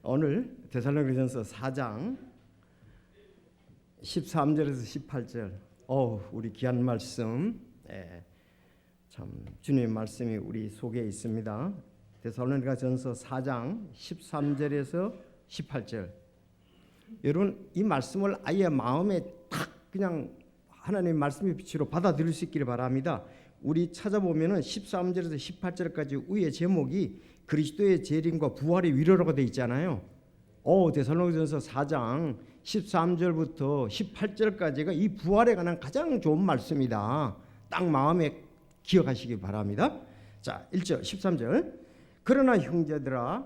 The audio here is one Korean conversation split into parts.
오늘 데살로니가전서 4장 13절에서 18절. 우리 귀한 말씀. 참 주님의 말씀이 우리 속에 있습니다. 데살로니가전서 4장 13절에서 18절. 여러분 이 말씀을 아예 마음에 탁 그냥 하나님의 말씀의 빛으로 받아들일 수 있기를 바랍니다. 우리 찾아보면은 13절에서 18절까지 위에 제목이 그리스도의 재림과 부활의 위로라고 되어 있잖아요. 데살로니가전서 4장 13절부터 18절까지가 이 부활에 관한 가장 좋은 말씀이다. 딱 마음에 기억하시기 바랍니다. 자, 1절 13절. 그러나 형제들아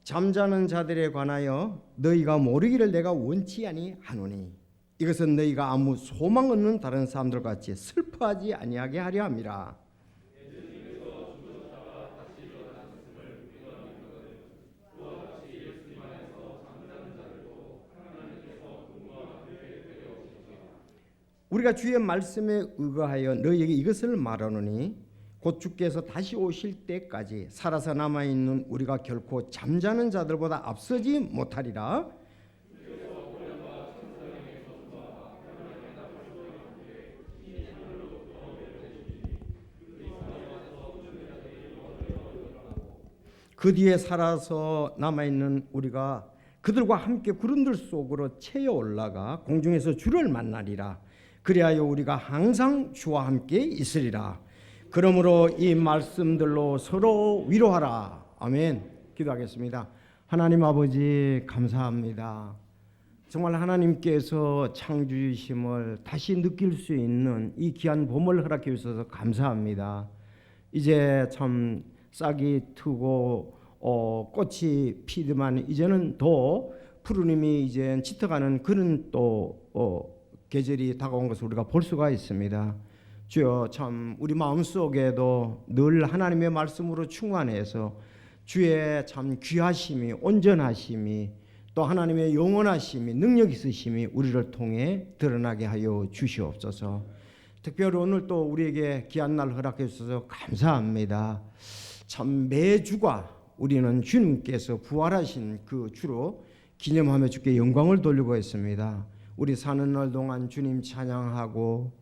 잠자는 자들에 관하여 너희가 모르기를 내가 원치 아니하노니 이것은 너희가 아무 소망 없는 다른 사람들 같이 슬퍼하지 아니하게 하려 함이라. 우리가 주의 말씀에 의거하여 너희에게 이것을 말하노니 곧 주께서 다시 오실 때까지 살아서 남아있는 우리가 결코 잠자는 자들보다 앞서지 못하리라. 그 뒤에 살아서 남아있는 우리가 그들과 함께 구름들 속으로 채어 올라가 공중에서 주를 만나리라. 그리하여 우리가 항상 주와 함께 있으리라. 그러므로 이 말씀들로 서로 위로하라. 아멘. 기도하겠습니다. 하나님 아버지 감사합니다. 정말 하나님께서 창조주심을 다시 느낄 수 있는 이 귀한 봄을 허락해 주셔서 감사합니다. 이제 참 싹이 트고 꽃이 피더만 이제는 더 푸르름이 이제 짙어가는 그런 또 계절이 다가온 것을 우리가 볼 수가 있습니다. 주여 참 우리 마음속에도 늘 하나님의 말씀으로 충만해서 주의 참 귀하심이 온전하심이 또 하나님의 영원하심이 능력 있으심이 우리를 통해 드러나게 하여 주시옵소서. 특별히 오늘 또 우리에게 귀한 날 허락해 주셔서 감사합니다. 참 매주가 우리는 주님께서 부활하신 그 주로 기념하며 주께 영광을 돌리고 있습니다. 우리 사는 날 동안 주님 찬양하고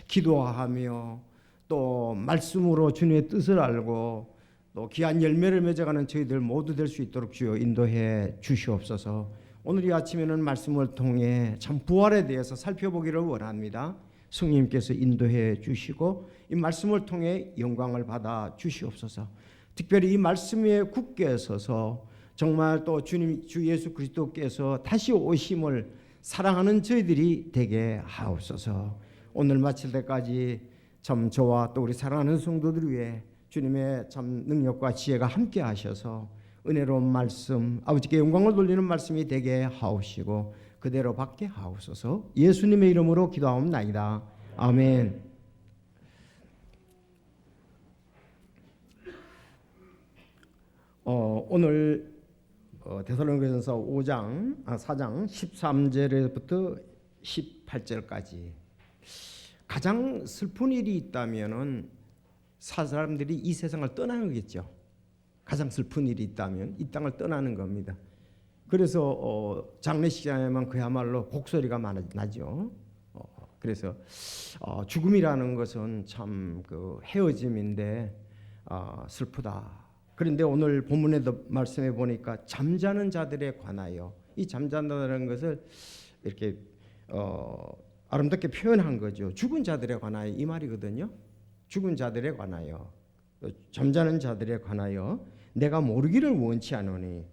기도하며 또 말씀으로 주님의 뜻을 알고 또 귀한 열매를 맺어가는 저희들 모두 될 수 있도록 주여 인도해 주시옵소서. 오늘 이 아침에는 말씀을 통해 참 부활에 대해서 살펴보기를 원합니다. 성령님께서 인도해 주시고 이 말씀을 통해 영광을 받아 주시옵소서. 특별히 이 말씀에 굳게 서서 정말 또 주님 주 예수 그리스도께서 다시 오심을 사랑하는 저희들이 되게 하옵소서. 오늘 마칠 때까지 참 저와 또 우리 사랑하는 성도들 위해 주님의 참 능력과 지혜가 함께 하셔서 은혜로운 말씀 아버지께 영광을 돌리는 말씀이 되게 하옵시고 그대로 받게 하옵소서. 예수님의 이름으로 기도하옵나이다. 아멘. 오늘 데살로니가전서 4장 13절부터 18절까지 가장 슬픈 일이 있다면은 사람들이 이 세상을 떠나는 거겠죠. 가장 슬픈 일이 있다면 이 땅을 떠나는 겁니다. 그래서 장례식장에만 그야말로 곡소리가 나죠. 그래서 죽음이라는 것은 참 그 헤어짐인데 슬프다. 그런데 오늘 본문에도 말씀해 보니까 잠자는 자들에 관하여 이 잠잔다는 것을 이렇게 아름답게 표현한 거죠. 죽은 자들에 관하여 이 말이거든요. 죽은 자들에 관하여 잠자는 자들에 관하여 내가 모르기를 원치 않으니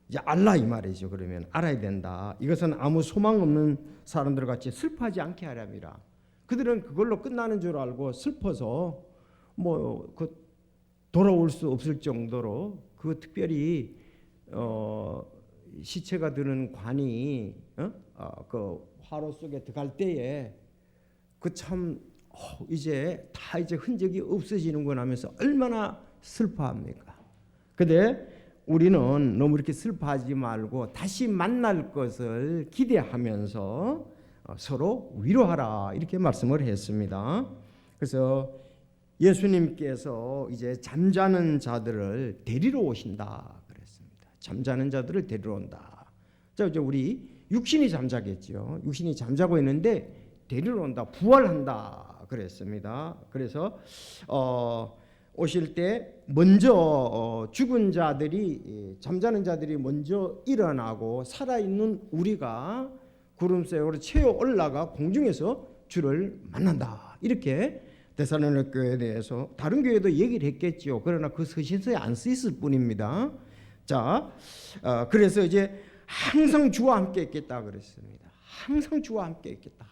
이제 알라 이 말이죠. 그러면 알아야 된다. 이것은 아무 소망 없는 사람들 같이 슬퍼하지 않게 하랍니다. 그들은 그걸로 끝나는 줄 알고 슬퍼서 그 돌아올 수 없을 정도로 그 특별히 시체가 드는 관이 그 화로 속에 들어갈 때에 그 참 이제 다 이제 흔적이 없어지는구나 하면서 얼마나 슬퍼합니까? 근데 우리는 너무 이렇게 슬퍼하지 말고 다시 만날 것을 기대하면서 서로 위로하라 이렇게 말씀을 했습니다. 그래서 예수님께서 이제 잠자는 자들을 데리러 오신다 그랬습니다. 잠자는 자들을 데리러 온다. 자, 이제 우리 육신이 잠자겠죠. 육신이 잠자고 있는데 데리러 온다. 부활한다. 그랬습니다. 그래서 오실 때 먼저 죽은 자들이 잠자는 자들이 먼저 일어나고 살아있는 우리가 구름새로 채워 올라가 공중에서 주를 만난다. 이렇게 데살로니가 교회에 대해서 다른 교회도 얘기를 했겠죠. 그러나 그 서신서에 안 쓰였을 뿐입니다. 자, 그래서 이제 항상 주와 함께 있겠다 그랬습니다. 항상 주와 함께 있겠다.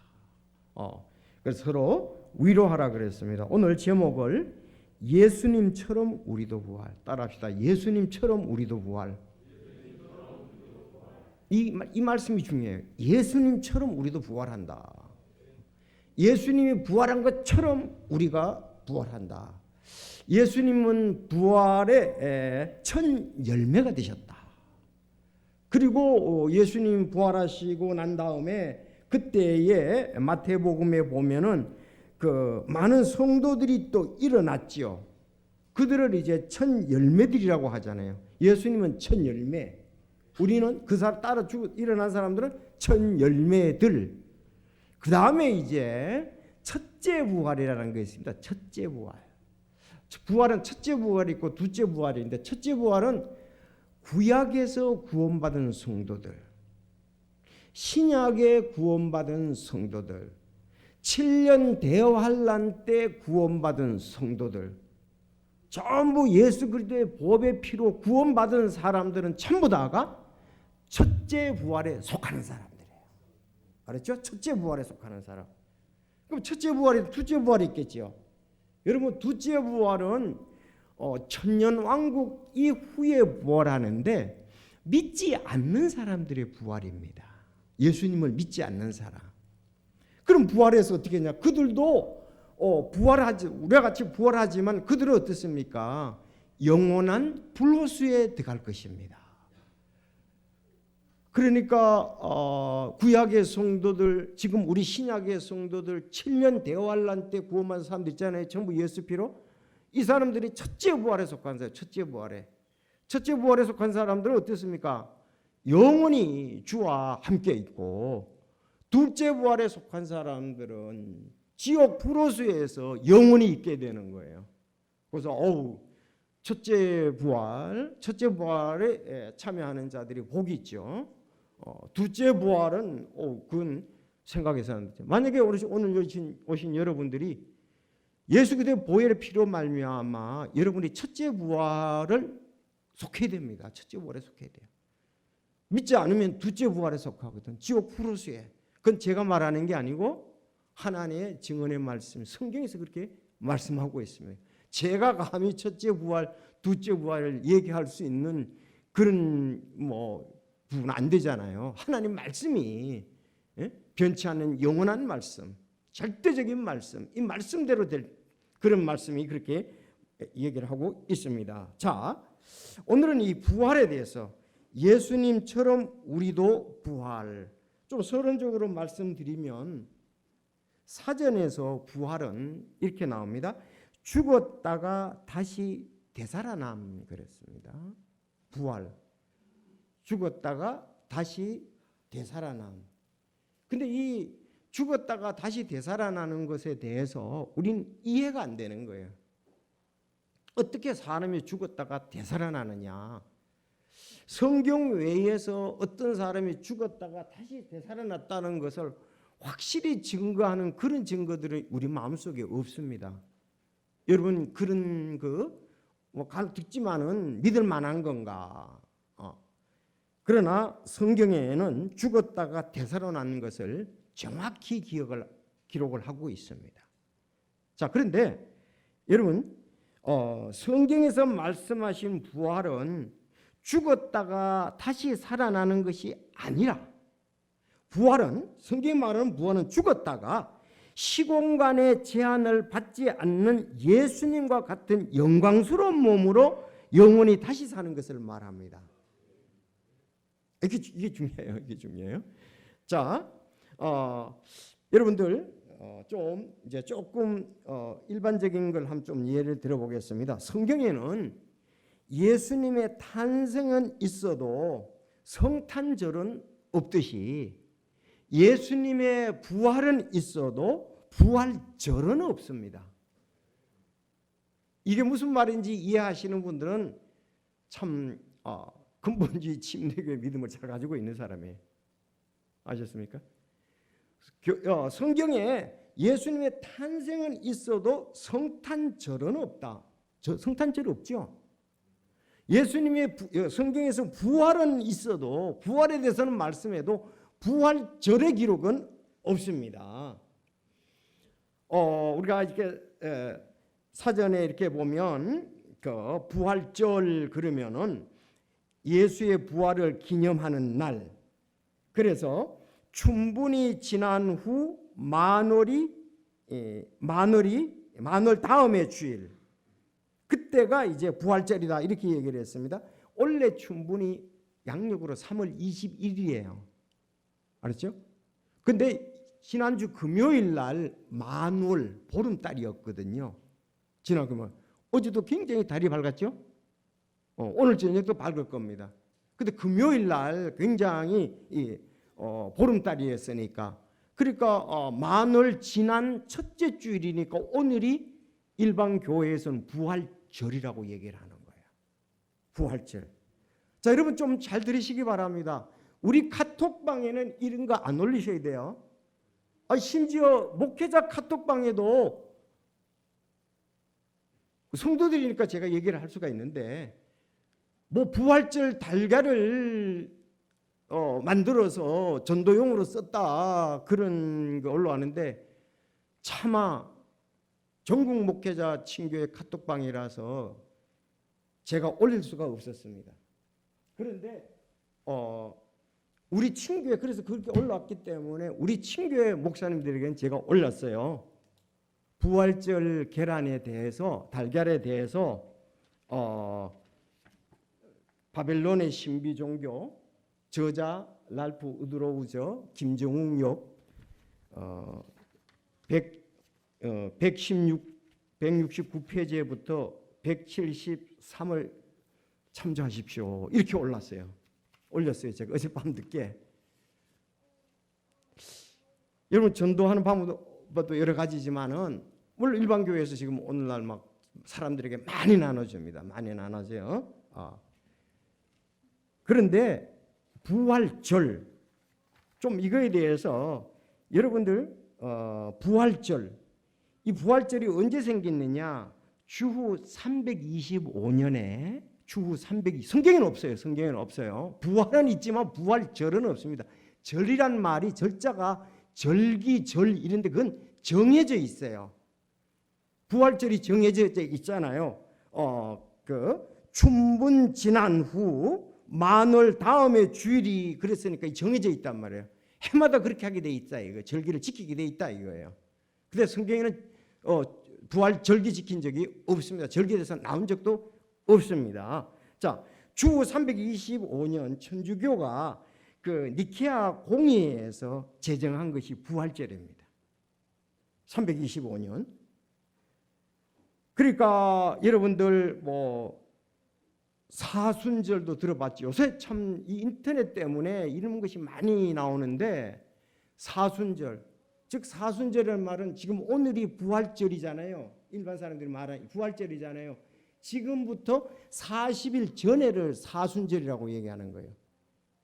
그래서 서로 위로하라 그랬습니다. 오늘 제목을 예수님처럼 우리도 부활. 따라합시다. 예수님처럼 우리도 부활. 이 말씀이 중요해요. 예수님처럼 우리도 부활한다. 예수님이 부활한 것처럼 우리가 부활한다. 예수님은 부활의 첫 열매가 되셨다. 그리고 예수님 부활하시고 난 다음에 그때에 마태복음에 보면은 그 많은 성도들이 또 일어났지요. 그들을 이제 첫 열매들이라고 하잖아요. 예수님은 첫 열매. 우리는 그 사람 따라 일어난 사람들은 첫 열매들. 그 다음에 이제 첫째 부활이라는 게 있습니다. 첫째 부활. 부활은 첫째 부활이 있고 둘째 부활이 있는데 첫째 부활은 구약에서 구원받은 성도들, 신약에 구원받은 성도들, 7년 대환란 때 구원받은 성도들, 전부 예수 그리스도의 보배 피로 구원받은 사람들은 전부 다가 첫째 부활에 속하는 사람들이에요. 알았죠? 첫째 부활에 속하는 사람. 그럼 첫째 부활이 둘째 부활이 있겠죠. 여러분 둘째 부활은 천년 왕국 이후에 부활하는데 믿지 않는 사람들의 부활입니다. 예수님을 믿지 않는 사람. 그럼 부활해서 어떻게 했냐? 그들도 부활하지 우리와 같이 부활하지만 그들은 어떻습니까? 영원한 불호수에 들어갈 것입니다. 그러니까 구약의 성도들, 지금 우리 신약의 성도들 7년 대환란 때 구원받은 사람들 있잖아요. 전부 예수 피로. 이 사람들이 첫째 부활에 속한 사람. 첫째 부활에 속한 사람들은 어떻습니까? 영원히 주와 함께 있고, 둘째 부활에 속한 사람들은 지옥 불호수에서 영원히 있게 되는 거예요. 그래서 첫째 부활에 참여하는 자들이 복이 있죠. 둘째 부활은 그건 생각해서 하는 거죠. 만약에 오늘 오신 여러분들이 예수 그리스도의 보혈의 피로 말미암아 여러분이 첫째 부활을 속해야 됩니다. 첫째 부활에 속해야 돼요. 믿지 않으면 둘째 부활에 속하거든. 지옥 불호수에. 그건 제가 말하는 게 아니고 하나님의 증언의 말씀, 성경에서 그렇게 말씀하고 있습니다. 제가 감히 첫째 부활, 둘째 부활을 얘기할 수 있는 그런 부분 안 되잖아요. 하나님 말씀이 변치 않는 영원한 말씀, 절대적인 말씀, 이 말씀대로 될 그런 말씀이 그렇게 얘기를 하고 있습니다. 자, 오늘은 이 부활에 대해서 예수님처럼 우리도 부활. 좀 서론적으로 말씀드리면 사전에서 부활은 이렇게 나옵니다. 죽었다가 다시 되살아남 그랬습니다. 부활. 죽었다가 다시 되살아남. 근데 이 죽었다가 다시 되살아나는 것에 대해서 우린 이해가 안 되는 거예요. 어떻게 사람이 죽었다가 되살아나느냐. 성경 외에서 어떤 사람이 죽었다가 다시 되살아났다는 것을 확실히 증거하는 그런 증거들이 우리 마음속에 없습니다. 여러분 그런 듣지만은 믿을 만한 건가? 그러나 성경에는 죽었다가 되살아나는 것을 정확히 기록을 하고 있습니다. 자, 그런데 여러분 성경에서 말씀하신 부활은 죽었다가 다시 살아나는 것이 아니라 부활은 성경이 말하는 부활은 죽었다가 시공간의 제한을 받지 않는 예수님과 같은 영광스러운 몸으로 영원히 다시 사는 것을 말합니다. 이게 중요해요. 이게 중요해요. 자, 여러분들 조금 일반적인 걸 한번 좀 예를 들어보겠습니다. 성경에는 예수님의 탄생은 있어도 성탄절은 없듯이 예수님의 부활은 있어도 부활절은 없습니다. 이게 무슨 말인지 이해하시는 분들은 참 근본주의 침례교의 믿음을 잘 가지고 있는 사람이에요. 아셨습니까? 성경에 예수님의 탄생은 있어도 성탄절은 없다. 성탄절이 없죠. 예수님의 성경에서 부활은 있어도 부활에 대해서는 말씀해도 부활절의 기록은 없습니다. 우리가 이렇게 사전에 이렇게 보면 그 부활절 그러면은 예수의 부활을 기념하는 날. 그래서 춘분이 지난 후 만월 다음의 주일, 그때가 이제 부활절이다 이렇게 얘기를 했습니다. 원래 춘분이 양력으로 3월 21일이에요. 알았죠? 근데 지난주 금요일 날 만월 보름달이었거든요. 지난 금요일. 어제도 굉장히 달이 밝았죠? 오늘 저녁도 밝을 겁니다. 근데 금요일 날 굉장히 보름달이었으니까, 그러니까 만월 지난 첫째 주일이니까 오늘이 일반 교회에서는 부활절이라고 얘기를 하는 거예요. 부활절. 자, 여러분 좀 잘 들으시기 바랍니다. 우리 카톡방에는 이런 거 안 올리셔야 돼요. 심지어 목회자 카톡방에도 성도들이니까 제가 얘기를 할 수가 있는데, 뭐 부활절 달걀을 만들어서 전도용으로 썼다 그런 거 올라왔는데, 차마 전국 목회자 친교의 카톡방이라서 제가 올릴 수가 없었습니다. 그런데 우리 친교회, 그래서 그렇게 올라왔기 때문에 우리 친교회 목사님들에게는 제가 올렸어요. 부활절 계란에 대해서, 달걀에 대해서 바벨론의 신비 종교, 저자 랄프 우드로우저, 김정욱 욕 169페이지부터 173을 참조하십시오. 이렇게 올렸어요. 제가 어젯밤 늦게. 여러분, 전도하는 방법도 여러 가지지만은 물론 일반 교회에서 지금 오늘날 막 사람들에게 많이 나눠줍니다. 많이 나눠져요. 그런데 부활절, 좀 이거에 대해서 여러분들 부활절, 이 부활절이 언제 생겼느냐? 주후 325년에 성경에는 없어요. 성경에는 없어요. 부활은 있지만 부활절은 없습니다. 절이란 말이 절자가 절기절 이런데 그건 정해져 있어요. 부활절이 정해져 있잖아요. 그 춘분 지난 후 만월 다음에 주일이 그랬으니까 정해져 있단 말이에요. 해마다 그렇게 하게 돼 있다 이거. 절기를 지키게 돼 있다 이거예요. 근데 성경에는 부활 절기 지킨 적이 없습니다. 절기에 대해서 나온 적도 없습니다. 자, 주후 325년 천주교가 그 니케아 공의회에서 제정한 것이 부활절입니다. 325년. 그러니까 여러분들 뭐 사순절도 들어봤죠. 요새 참 이 인터넷 때문에 이런 것이 많이 나오는데, 사순절, 즉 사순절이라는 말은 지금 오늘이 부활절이잖아요. 일반 사람들이 말하는 부활절이잖아요. 지금부터 40일 전에를 사순절이라고 얘기하는 거예요.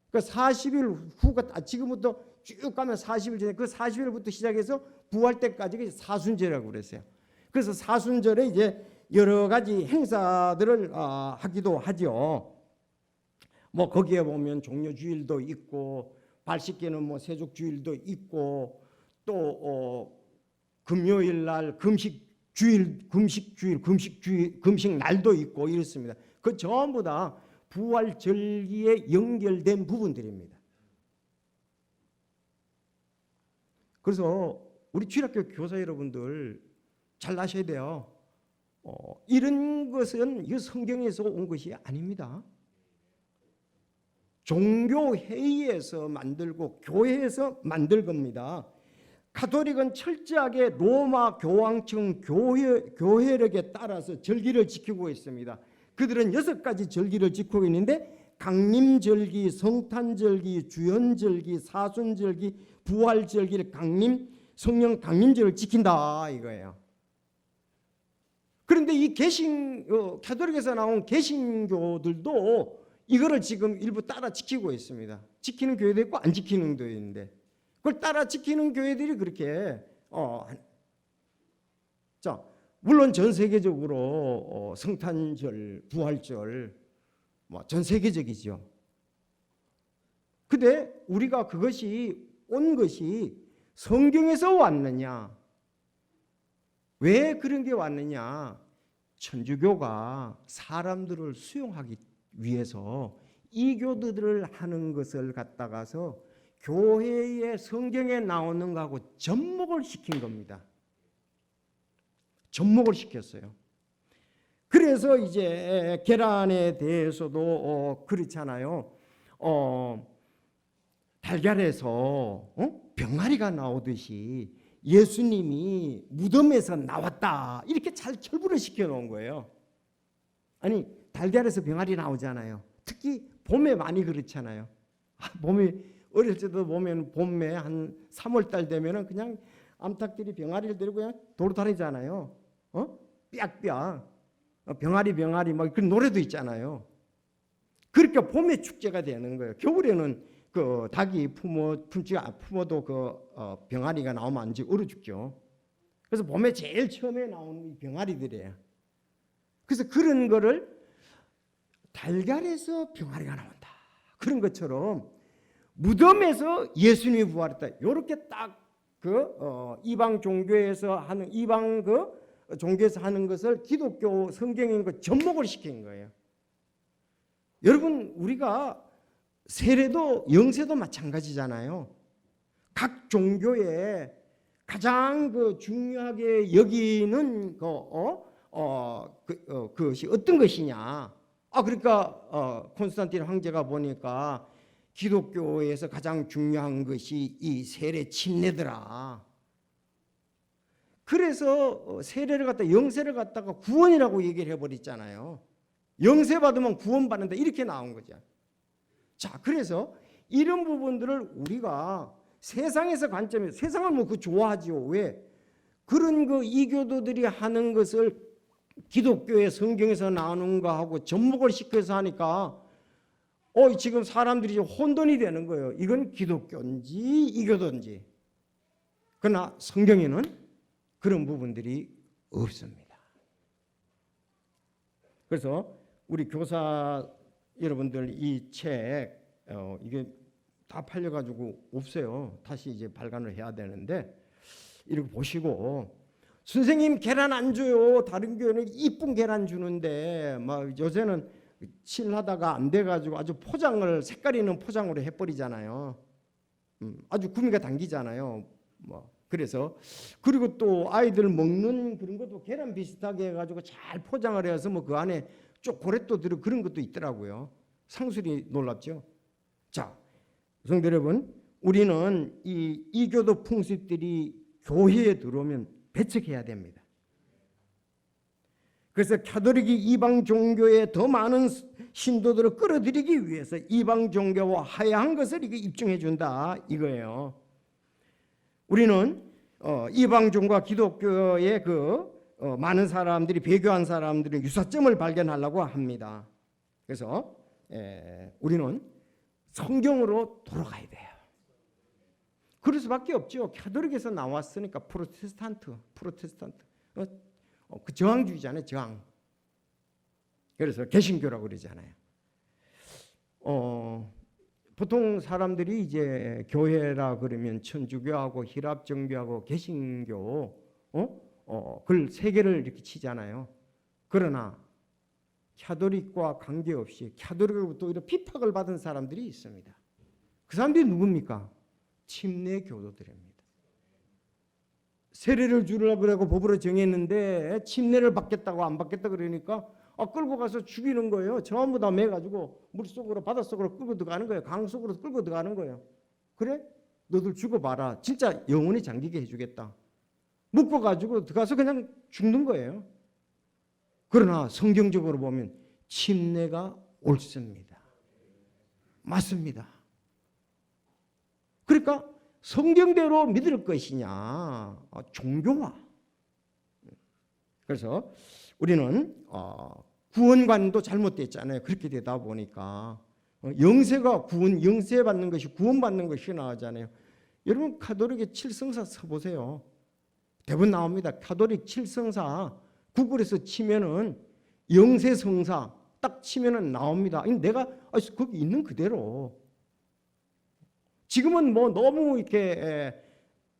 그러니까 40일 후가 지금부터 쭉 가면 40일 전에, 그 40일부터 시작해서 부활 때까지가 사순절이라고 그랬어요. 그래서 사순절에 이제 여러 가지 행사들을 하기도 하죠. 뭐 거기에 보면 종려주일도 있고, 발식계는 뭐 세족주일도 있고, 또 금요일 날 금식 날도 있고 이렇습니다. 그 전부 다 부활절기에 연결된 부분들입니다. 그래서 우리 주일학교 교사 여러분들 잘 아셔야 돼요. 이런 것은 이 성경에서 온 것이 아닙니다. 종교회의에서 만들고 교회에서 만들 겁니다. 가톨릭은 철저하게 로마 교황청 교회력에 따라서 절기를 지키고 있습니다. 그들은 6가지 절기를 지키고 있는데 강림절기, 성탄절기, 주연절기, 사순절기, 부활절기를 성령 강림절을 지킨다 이거예요. 그런데 이 가톨릭에서 나온 개신교들도 이거를 지금 일부 따라 지키고 있습니다. 지키는 교회도 있고 안 지키는 교회도 있는데 그걸 따라 지키는 교회들이 그렇게 자, 물론 전 세계적으로 성탄절, 부활절 전 세계적이죠. 근데 우리가 그것이 온 것이 성경에서 왔느냐? 왜 그런 게 왔느냐? 천주교가 사람들을 수용하기 위해서 이교도들을 하는 것을 갖다가서 교회의 성경에 나오는 거하고 접목을 시킨 겁니다. 접목을 시켰어요. 그래서 이제 계란에 대해서도 그렇잖아요. 달걀에서 병아리가 나오듯이 예수님이 무덤에서 나왔다 이렇게 잘 철부를 시켜놓은 거예요. 아니 달걀에서 병아리 나오잖아요. 특히 봄에 많이 그렇잖아요. 봄에 어릴 때도 보면 봄에 한 3월달 되면은 그냥 암탉들이 병아리를 데리고 그냥 돌아다니잖아요. 삐약삐약 병아리 막 그런 노래도 있잖아요. 그러니까 봄에 축제가 되는 거예요. 겨울에는 그 닭이 품어도 병아리가 나오면 안 얼어 죽죠. 그래서 봄에 제일 처음에 나오는 병아리들이에요. 그래서 그런 거를 달걀에서 병아리가 나온다. 그런 것처럼 무덤에서 예수님이 부활했다. 이렇게 딱 이방 종교에서 하는 종교에서 하는 것을 기독교 성경인 것 접목을 시킨 거예요. 여러분 우리가 세례도 영세도 마찬가지잖아요. 각 종교에 가장 중요하게 여기는 그것이 어떤 것이냐? 그러니까 콘스탄틴 황제가 보니까 기독교에서 가장 중요한 것이 이 세례 침례더라. 그래서 세례를 갖다 영세를 갖다가 구원이라고 얘기를 해버렸잖아요. 영세 받으면 구원받는다 이렇게 나온 거죠. 자, 그래서 이런 부분들을 우리가 세상에서 관점에서 세상은 그 좋아하지요. 왜? 그런 이교도들이 하는 것을 기독교의 성경에서 나오는 거하고 접목을 시켜서 하니까 지금 사람들이 혼돈이 되는 거예요. 이건 기독교인지 이교도인지. 그러나 성경에는 그런 부분들이 없습니다. 그래서 우리 교사 여러분들 이 책 이게 다 팔려가지고 없어요. 다시 이제 발간을 해야 되는데 이렇게 보시고 선생님 계란 안 줘요. 다른 교회는 이쁜 계란 주는데 막 요새는 칠하다가 안 돼가지고 아주 색깔 있는 포장으로 해버리잖아요. 아주 구미가 당기잖아요. 그래서 그리고 또 아이들 먹는 그런 것도 계란 비슷하게 해가지고 잘 포장을 해서 그 안에 초콜릿도 들어 그런 것도 있더라고요. 상술이 놀랍죠. 자, 성도 여러분, 우리는 이 이교도 풍습들이 교회에 들어오면 배척해야 됩니다. 그래서 가톨릭이 이방 종교에 더 많은 신도들을 끌어들이기 위해서 이방 종교와 화해한 것을 이게 입증해 준다 이거예요. 우리는 이방 종교와 기독교의 많은 사람들이 배교한 사람들의 유사점을 발견하려고 합니다. 그래서 우리는 성경으로 돌아가야 돼요. 그럴 수밖에 없죠. 가톨릭에서 나왔으니까 프로테스탄트 그 저항주의잖아요. 저항. 그래서 개신교라고 그러잖아요. 보통 사람들이 이제 교회라 그러면 천주교하고 히랍정교하고 개신교 그걸 세 개를 이렇게 치잖아요. 그러나 가톨릭과 관계없이 가톨릭으로부터 오히려 핍박을 받은 사람들이 있습니다. 그 사람들이 누굽니까? 침례 교도들입니다. 세례를 주려고 그러고 법으로 정했는데 침례를 받겠다고 안 받겠다 그러니까 끌고 가서 죽이는 거예요. 전부 다 매가지고 물속으로 바닷속으로 끌고 들어가는 거예요. 강 속으로 끌고 들어가는 거예요. 그래? 너들 죽어봐라. 진짜 영원히 잠기게 해주겠다. 묶어가지고 들어가서 그냥 죽는 거예요. 그러나 성경적으로 보면 침례가 옳습니다. 맞습니다. 그러니까 성경대로 믿을 것이냐, 종교화. 그래서 우리는 구원관도 잘못됐잖아요. 그렇게 되다 보니까 영세가 구원, 영세 받는 것이 구원받는 것이 나오잖아요. 여러분 가톨릭의 칠성사 써보세요. 대부분 나옵니다. 가톨릭 칠성사 구글에서 치면은 영세성사 딱 치면은 나옵니다. 내가 거기 있는 그대로. 지금은 뭐 너무 이렇게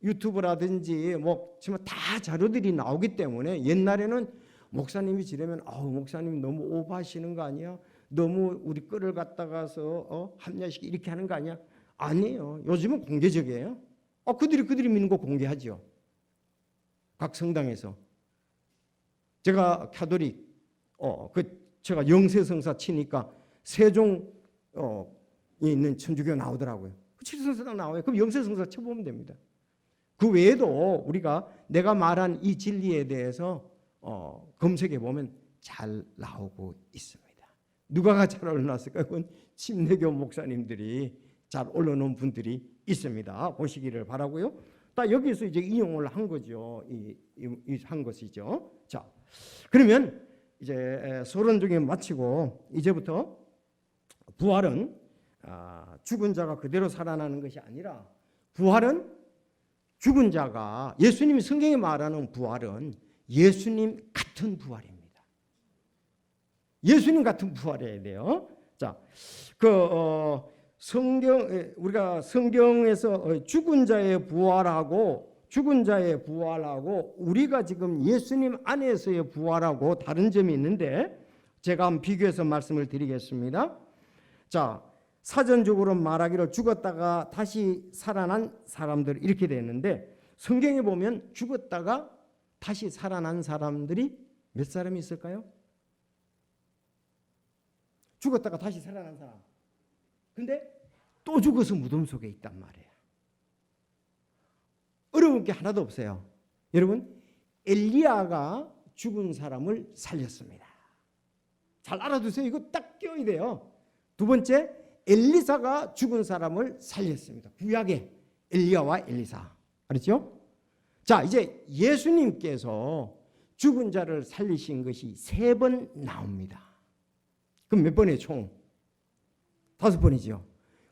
유튜브라든지 뭐 정말 다 자료들이 나오기 때문에 옛날에는 목사님이 지르면 목사님 너무 오버하시는 거 아니야? 너무 우리 끌을 갖다가서 합리화시키 이렇게 하는 거 아니야? 아니에요. 요즘은 공개적이에요. 그들이 믿는 거 공개하죠. 각 성당에서. 제가 가톨릭 제가 영세성사 치니까 세종에 있는 천주교 나오더라고요. 칠성사당 나와요. 그럼 영세성사 쳐보면 됩니다. 그 외에도 우리가 내가 말한 이 진리에 대해서 검색해 보면 잘 나오고 있습니다. 누가가 잘 올려놨을까요? 그건 침례교 목사님들이 잘 올려놓은 분들이 있습니다. 보시기를 바라고요. 딱 여기서 이제 인용을 한 거죠. 한 것이죠. 자, 그러면 이제 서론적인 마치고 이제부터 부활은 죽은 자가 그대로 살아나는 것이 아니라 부활은 죽은 자가 예수님이 성경에 말하는 부활은 예수님 같은 부활입니다. 예수님 같은 부활해야 돼요. 자, 우리가 성경에서 죽은 자의 부활하고 우리가 지금 예수님 안에서의 부활하고 다른 점이 있는데 제가 한번 비교해서 말씀을 드리겠습니다. 자, 사전적으로 말하기를 죽었다가 다시 살아난 사람들 이렇게 되는데 성경에 보면 죽었다가 다시 살아난 사람들이 몇 사람이 있을까요? 죽었다가 다시 살아난 사람. 근데 또 죽어서 무덤 속에 있단 말이에요. 어려운 게 하나도 없어요. 여러분, 엘리야가 죽은 사람을 살렸습니다. 잘 알아두세요. 이거 딱 껴야 돼요. 두 번째, 엘리사가 죽은 사람을 살렸습니다. 구약의 엘리야와 엘리사. 알았죠? 자, 이제 예수님께서 죽은 자를 살리신 것이 3번 나옵니다. 그럼 몇 번이에요, 총? 5번이죠.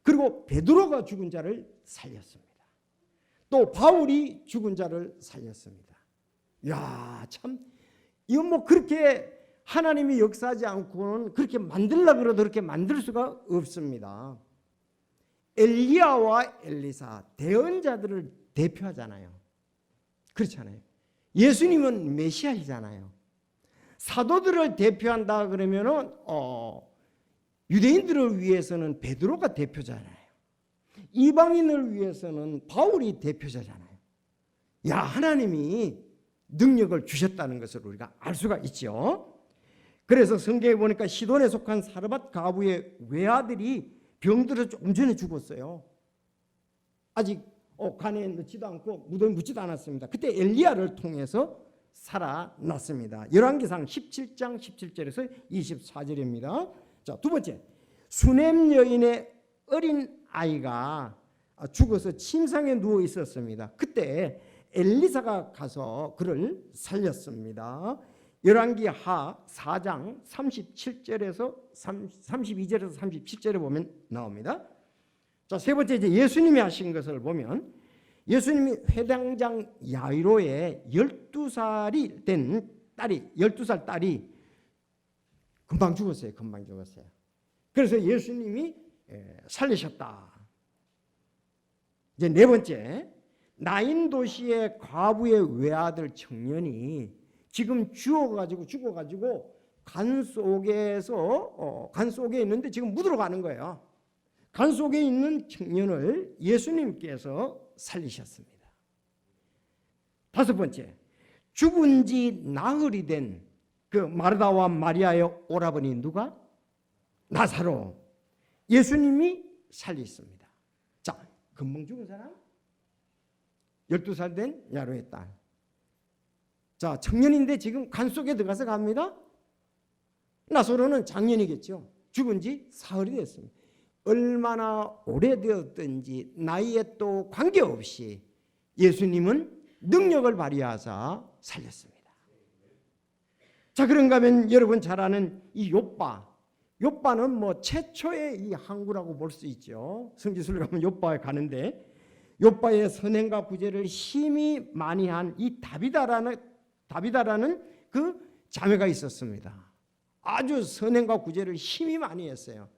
그리고 베드로가 죽은 자를 살렸습니다. 또 바울이 죽은 자를 살렸습니다. 야, 참 이건 뭐 그렇게 하나님이 역사하지 않고는 그렇게 만들려고 그래도 그렇게 만들 수가 없습니다. 엘리야와 엘리사 대언자들을 대표하잖아요. 그렇잖아요. 예수님은 메시아이잖아요. 사도들을 대표한다 그러면은 유대인들을 위해서는 베드로가 대표잖아요. 이방인을 위해서는 바울이 대표자잖아요. 야, 하나님이 능력을 주셨다는 것을 우리가 알 수가 있죠. 그래서 성경에 보니까 시돈에 속한 사르밧 가부의 외아들이 병들어 조금 전에 죽었어요. 아직 간에 넣지도 않고 무덤에 묻지도 않았습니다. 그때 엘리야를 통해서 살아났습니다. 열왕기상 17장 17절에서 24절입니다. 자, 두 번째, 수넴 여인의 어린 아이가 죽어서 침상에 누워 있었습니다. 그때 엘리사가 가서 그를 살렸습니다. 열왕기하 4장 37절에서 32절에서 37절에 보면 나옵니다. 자, 세 번째 이제 예수님이 하신 것을 보면 예수님이 회당장 야이로의 12살이 된 딸이 12살 딸이 금방 죽었어요. 그래서 예수님이 살리셨다. 이제 네 번째, 나인 도시의 과부의 외아들 청년이 지금 죽어가지고 간 속에 있는데 지금 묻으러 가는 거예요. 간 속에 있는 청년을 예수님께서 살리셨습니다. 다섯 번째, 죽은 지 나흘이 된 그 마르다와 마리아의 오라버니 누가? 나사로. 예수님이 살리셨습니다. 자, 금방 죽은 사람? 12살 된 야로의 딸. 자, 청년인데 지금 간 속에 들어가서 갑니다. 나사로는 작년이겠죠. 죽은 지 사흘이 됐습니다. 얼마나 오래되었든지 나이에 또 관계없이 예수님은 능력을 발휘하사 살렸습니다. 자, 그런가 하면 여러분 잘 아는 이 욥바는 뭐 최초의 이 항구라고 볼 수 있죠. 성지순례 가면 욥바에 가는데 욥바의 선행과 구제를 심히 많이 한 이 다비다라는 그 자매가 있었습니다. 아주 선행과 구제를 심히 많이 했어요.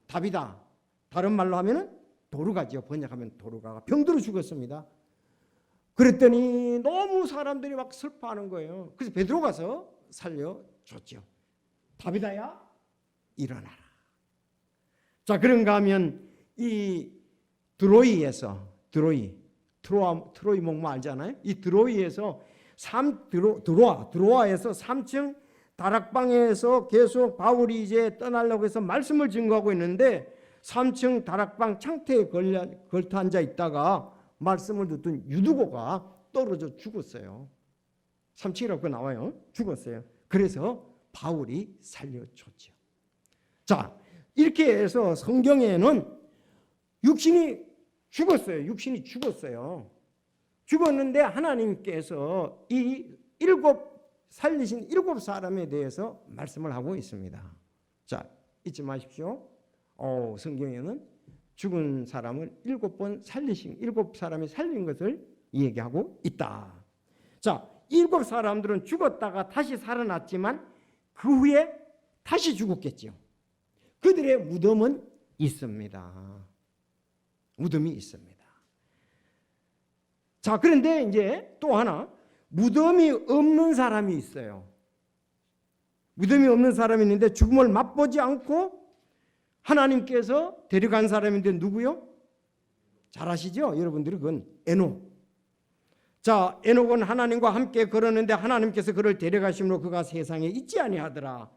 다비다, 다른 말로 하면은 도르가죠. 번역하면 도르가가 병들어 죽었습니다. 그랬더니 너무 사람들이 막 슬퍼하는 거예요. 그래서 베드로 가서 살려줬죠. 다비다야, 일어나라. 자, 그런가 하면 이 드로이에서 트로이 목마 알잖아요. 이 드로이에서 드로아에서 3층 다락방에서 계속 바울이 이제 떠나려고 해서 말씀을 증거하고 있는데 3층 다락방 창태에 걸터 앉아 있다가 말씀을 듣던 유두고가 떨어져 죽었어요. 3층이라고 나와요. 죽었어요. 그래서 바울이 살려줬죠. 자, 이렇게 해서 성경에는 육신이 죽었어요. 죽었는데 하나님께서 이 살리신 7 사람에 대해서 말씀을 하고 있습니다. 자, 잊지 마십시오. 성경에는 죽은 사람을 7번 살리신 7 사람이 살린 것을 얘기하고 있다. 자, 7 사람들은 죽었다가 다시 살아났지만 그 후에 다시 죽었겠죠. 그들의 무덤은 있습니다. 무덤이 있습니다. 자, 그런데 이제 또 하나 무덤이 없는 사람이 있어요. 무덤이 없는 사람이 있는데 죽음을 맛보지 않고 하나님께서 데려간 사람인데 누구요? 잘 아시죠? 여러분들이 그건 에녹. 자, 에녹은 하나님과 함께 걸었는데 하나님께서 그를 데려가심으로 그가 세상에 있지 아니하더라.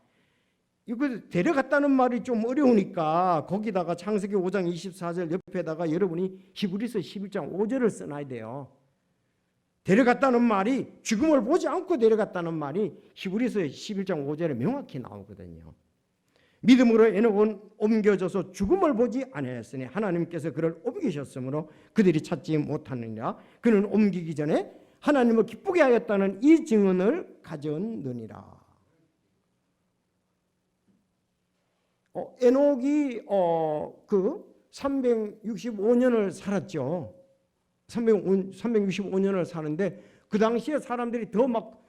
이거 데려갔다는 말이 좀 어려우니까 거기다가 창세기 5장 24절 옆에다가 여러분이 히브리서 11장 5절을 써놔야 돼요. 데려갔다는 말이 죽음을 보지 않고 데려갔다는 말이 히브리서 11장 5절에 명확히 나오거든요. 믿음으로 에녹은 옮겨져서 죽음을 보지 아니하였으니 하나님께서 그를 옮기셨으므로 그들이 찾지 못하느니라. 그는 옮기기 전에 하나님을 기쁘게 하였다는 이 증언을 가졌느니라. 에녹이 그 365년을 살았죠. 365년을 사는데 그 당시에 사람들이 더 막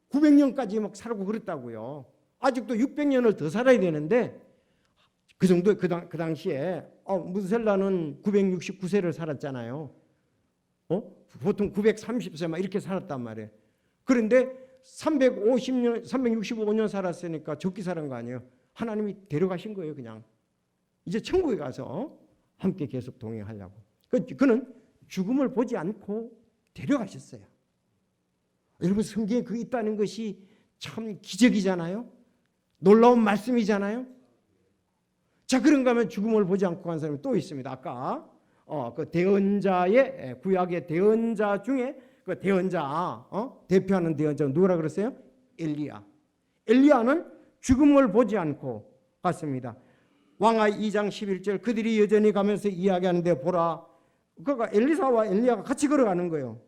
900년까지 막 살고 그랬다고요. 아직도 600년을 더 살아야 되는데 그 정도 그 당시에 무셀라는 969세를 살았잖아요. 보통 930세 막 이렇게 살았단 말이에요. 그런데 365년 살았으니까 적게 살은 거 아니에요. 하나님이 데려가신 거예요, 그냥. 이제 천국에 가서 함께 계속 동행하려고. 그는 죽음을 보지 않고 데려가셨어요. 여러분, 성경에 그 있다는 것이 참 기적이잖아요. 놀라운 말씀이잖아요. 자, 그런가 하면 죽음을 보지 않고 간 사람이 또 있습니다. 아까 그 대언자의 구약의 대언자 중에 그 대언자 대표하는 대언자 누구라 그랬어요? 엘리야는 죽음을 보지 않고 갔습니다. 왕하 2장 11절 그들이 여전히 가면서 이야기하는데 보라. 그러니까 엘리사와 엘리야가 같이 걸어가는 거예요.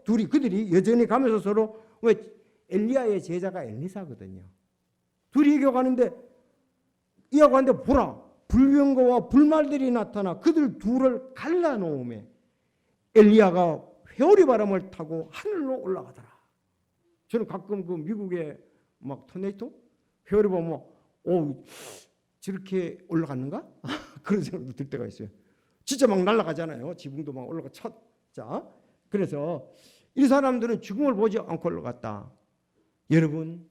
그들이 여전히 가면서 서로 왜 엘리야의 제자가 엘리사거든요. 둘이 이겨가는데 이야기하는데 보라. 불병거와 불말들이 나타나 그들 둘을 갈라놓음에 엘리야가 회오리 바람을 타고 하늘로 올라가더라. 저는 가끔 그 미국의 막 토네이토 회오리 보면 저렇게 올라갔는가? 그런 생각도 들 때가 있어요. 진짜 막 날아가잖아요. 지붕도 막 올라가 자, 그래서 이 사람들은 죽음을 보지 않고 올라갔다. 여러분,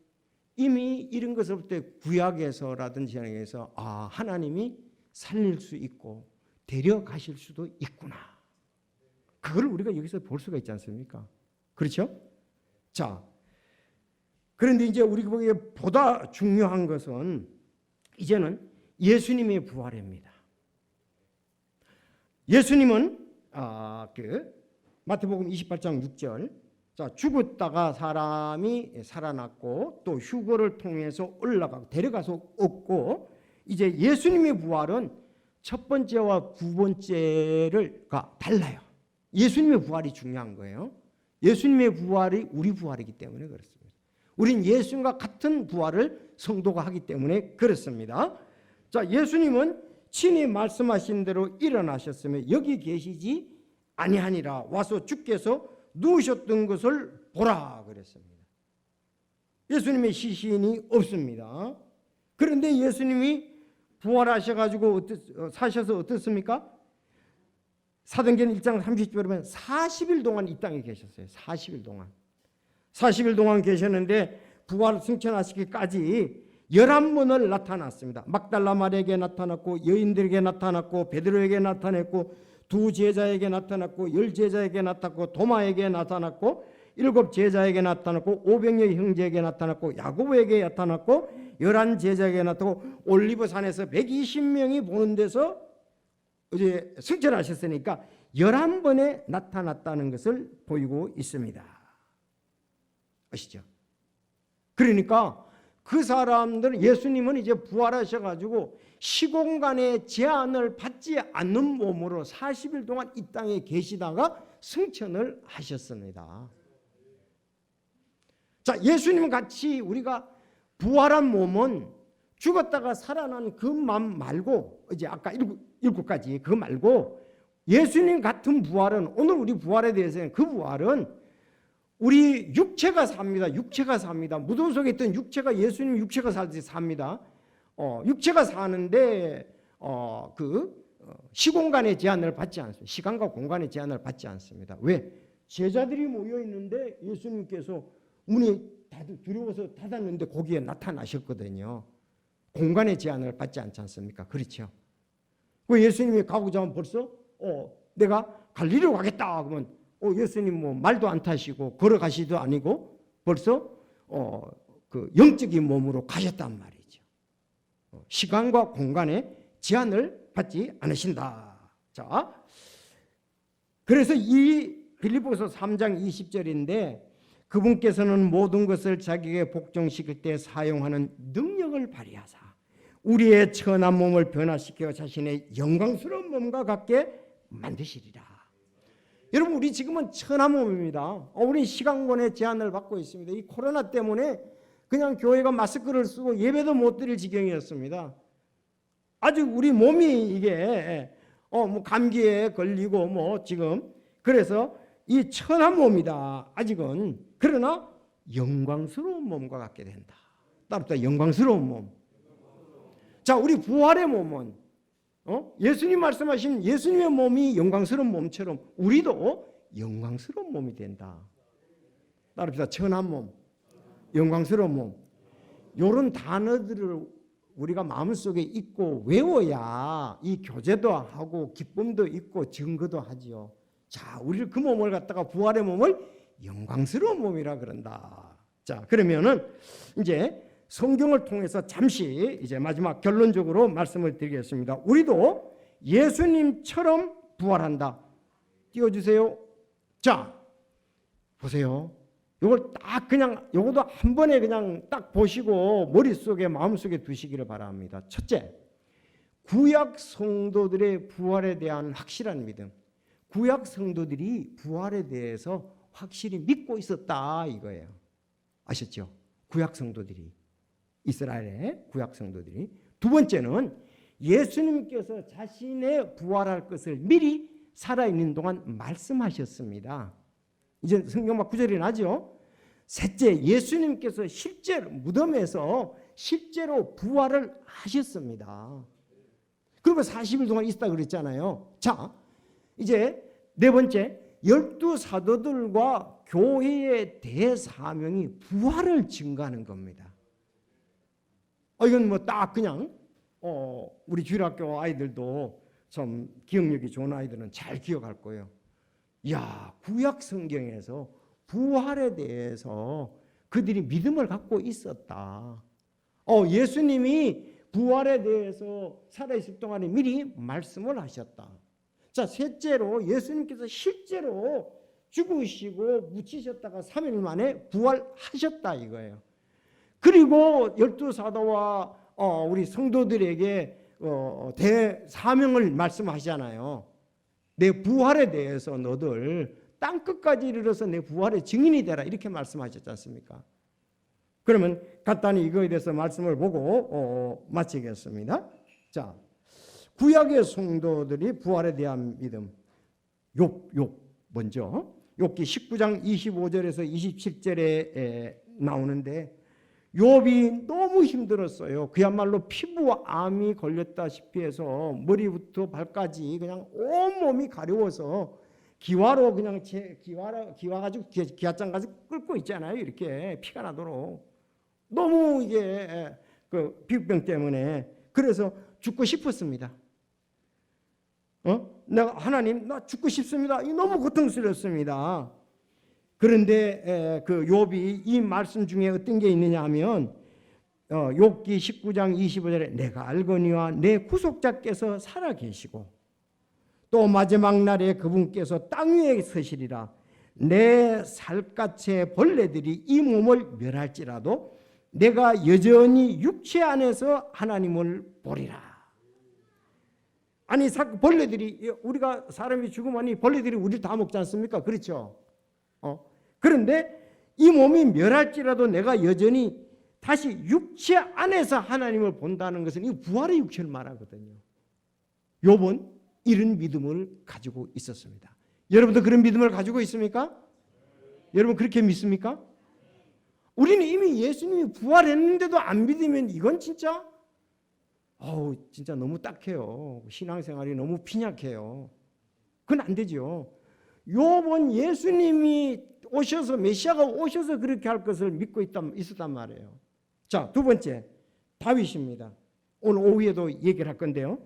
이미 이런 것을 볼 때 구약에서라든지 현행에서 하나님이 살릴 수 있고 데려가실 수도 있구나. 그걸 우리가 여기서 볼 수가 있지 않습니까? 그렇죠? 자, 그런데 이제 우리 보기에 보다 중요한 것은 이제는 예수님의 부활입니다. 예수님은 그 마태복음 28장 6절 자, 죽었다가 사람이 살아났고 또 휴거를 통해서 올라가고 데려가서 얻고, 이제 예수님의 부활은 첫 번째와 두 번째가 달라요. 예수님의 부활이 중요한 거예요. 예수님의 부활이 우리 부활이기 때문에 그렇습니다. 우린 예수님과 같은 부활을 성도가 하기 때문에 그렇습니다. 자, 예수님은 친히 말씀하신 대로 일어나셨으며 여기 계시지 아니하니라. 와서 주께서 누우셨던 것을 보라 그랬습니다. 예수님의 시신이 없습니다. 그런데 예수님이 부활하셔가지고 사셔서 어떻습니까? 사도행전 1장 30절에 보면 40일 동안 이 땅에 계셨어요. 40일 동안. 40일 동안 계셨는데 부활 승천하시기까지 11번을 나타났습니다. 막달라 마리아에게 나타났고 여인들에게 나타났고 베드로에게 나타났고 두 제자에게 나타났고 10제자에게 나타났고 도마에게 나타났고 7 제자에게 나타났고 500여 형제에게 나타났고 야고보에게 나타났고 11 제자에게 나타났고 올리브산에서 120명이 보는 데서 이제 승천하셨으니까 11번에 나타났다는 것을 보이고 있습니다. 아시죠? 그러니까 그 사람들, 예수님은 이제 부활하셔가지고 시공간의 제한을 받지 않는 몸으로 40일 동안 이 땅에 계시다가 승천을 하셨습니다. 자, 예수님 같이 우리가 부활한 몸은 죽었다가 살아난 그 맘 말고, 이제 아까 7가지 그거 말고, 예수님 같은 부활은, 오늘 우리 부활에 대해서는 그 부활은 우리 육체가 삽니다. 육체가 삽니다. 무덤 속에 있던 육체가, 예수님 육체가 살듯이 삽니다. 육체가 사는데 시공간의 제한을 받지 않습니다. 시간과 공간의 제한을 받지 않습니다. 왜? 제자들이 모여 있는데 예수님께서 문이 두려워서 닫았는데 거기에 나타나셨거든요. 공간의 제한을 받지 않지 않습니까? 그렇죠. 그 예수님이 가고자 하면 벌써 내가 갈리로 가겠다 그러면 예수님 뭐 말도 안 타시고 걸어가시도 아니고 벌써 그 영적인 몸으로 가셨단 말이죠. 시간과 공간의 제한을 받지 않으신다. 자, 그래서 이 빌립보서 3장 20절인데 그분께서는 모든 것을 자기에게 복종시킬 때 사용하는 능력을 발휘하사 우리의 천한 몸을 변화시켜 자신의 영광스러운 몸과 같게 만드시리라. 여러분, 우리 지금은 천한 몸입니다. 우리 시간권의 제한을 받고 있습니다. 이 코로나 때문에 그냥 교회가 마스크를 쓰고 예배도 못 드릴 지경이었습니다. 아직 우리 몸이 이게 뭐 감기에 걸리고 뭐 지금, 그래서 이 천한 몸이다 아직은. 그러나 영광스러운 몸과 같게 된다. 따라붙어 영광스러운 몸. 자, 우리 부활의 몸은 예수님 말씀하신 예수님의 몸이 영광스러운 몸처럼 우리도 영광스러운 몸이 된다. 따라붙어 천한 몸, 영광스러운 몸. 이런 단어들을 우리가 마음속에 있고 외워야 이 교제도 하고 기쁨도 있고 증거도 하지요. 자, 우리를 그 몸을 갖다가 부활의 몸을 영광스러운 몸이라 그런다. 자, 그러면은 이제 성경을 통해서 잠시 이제 마지막 결론적으로 말씀을 드리겠습니다. 우리도 예수님처럼 부활한다. 띄워주세요. 자, 보세요. 이걸 딱 그냥 요것도 한 번에 그냥 딱 보시고 머릿속에 마음속에 두시기를 바랍니다. 첫째, 구약 성도들의 부활에 대한 확실한 믿음. 구약 성도들이 부활에 대해서 확실히 믿고 있었다 이거예요. 아셨죠? 구약 성도들이, 이스라엘의 구약 성도들이. 두 번째는 예수님께서 자신의 부활할 것을 미리 살아있는 동안 말씀하셨습니다. 이제 성경막 구절이 나죠. 셋째, 예수님께서 실제로 무덤에서 실제로 부활을 하셨습니다. 그리고 40일 동안 있다 그랬잖아요. 자, 이제 네 번째, 12 사도들과 교회의 대사명이 부활을 증거하는 겁니다. 이건 뭐 딱 그냥 우리 주일학교 아이들도 좀 기억력이 좋은 아이들은 잘 기억할 거예요. 야, 구약 성경에서 부활에 대해서 그들이 믿음을 갖고 있었다. 예수님이 부활에 대해서 살아있을 동안에 미리 말씀을 하셨다. 자, 셋째로 예수님께서 실제로 죽으시고 묻히셨다가 3일 만에 부활하셨다 이거예요. 그리고 12사도와 우리 성도들에게 대사명을 말씀하시잖아요. 내 부활에 대해서 너들 땅끝까지 이르러서 내 부활의 증인이 되라 이렇게 말씀하셨지 않습니까? 그러면 간단히 이거에 대해서 말씀을 보고 마치겠습니다. 자, 구약의 성도들이 부활에 대한 믿음. 욥 먼저 욥기 19장 25절에서 27절에 나오는데 욥이 너무 힘들었어요. 그야말로 피부와 암이 걸렸다시피 해서 머리부터 발까지 그냥 온몸이 가려워서 기와로 그냥 기와 가지고 기와장 가지고 끓고 있잖아요. 이렇게 피가 나도록 너무 이게 그 비병 때문에 그래서 죽고 싶었습니다. 내가 하나님 나 죽고 싶습니다. 너무 고통스럽습니다. 그런데 그 욥이 이 말씀 중에 어떤 게 있느냐 하면 욥기 19장 25절에 내가 알거니와 내 구속자께서 살아계시고 또 마지막 날에 그분께서 땅 위에 서시리라. 내 살갗의 벌레들이 이 몸을 멸할지라도 내가 여전히 육체 안에서 하나님을 보리라. 아니 벌레들이 우리가 사람이 죽으면 벌레들이 우리를 다 먹지 않습니까? 그렇죠? 그런데 이 몸이 멸할지라도 내가 여전히 다시 육체 안에서 하나님을 본다는 것은 이 부활의 육체를 말하거든요. 욥은 이런 믿음을 가지고 있었습니다. 여러분도 그런 믿음을 가지고 있습니까? 여러분 그렇게 믿습니까? 우리는 이미 예수님이 부활했는데도 안 믿으면 이건 진짜 진짜 너무 딱해요. 신앙생활이 너무 빈약해요. 그건 안 되죠. 욥은 예수님이 오셔서 메시아가 오셔서 그렇게 할 것을 믿고 있었단 말이에요. 자, 두 번째 다윗입니다. 오늘 오후에도 얘기를 할 건데요.